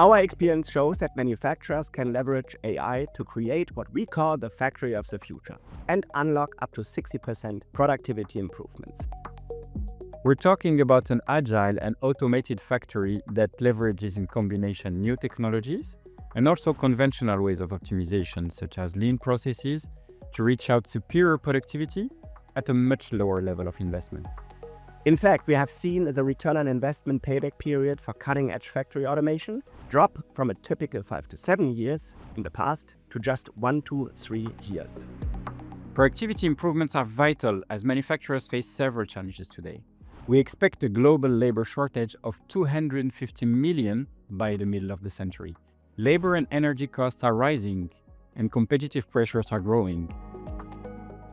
Our experience shows that manufacturers can leverage AI to create what we call the factory of the future and unlock up to 60% productivity improvements. We're talking about an agile and automated factory that leverages in combination new technologies and also conventional ways of optimization, such as lean processes, to reach out superior productivity at a much lower level of investment. In fact, we have seen the return on investment payback period for cutting-edge factory automation drop from a typical 5 to 7 years in the past to just 1 to 3 years. Productivity improvements are vital as manufacturers face several challenges today. We expect a global labor shortage of 250 million by the middle of the century. Labor and energy costs are rising, and competitive pressures are growing.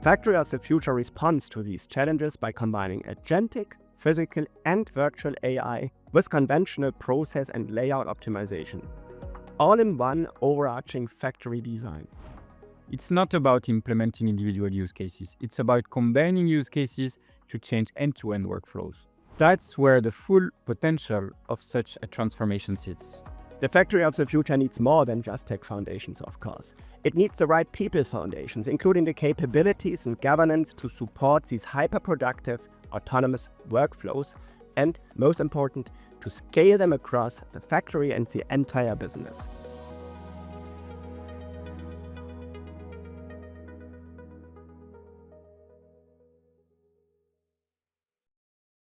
Factory of the Future responds to these challenges by combining agentic, physical, and virtual AI with conventional process and layout optimization, all in one overarching factory design. It's not about implementing individual use cases. It's about combining use cases to change end-to-end workflows. That's where the full potential of such a transformation sits. The factory of the future needs more than just tech foundations, of course. It needs the right people foundations, including the capabilities and governance to support these hyper-productive, autonomous workflows, and, most important, to scale them across the factory and the entire business.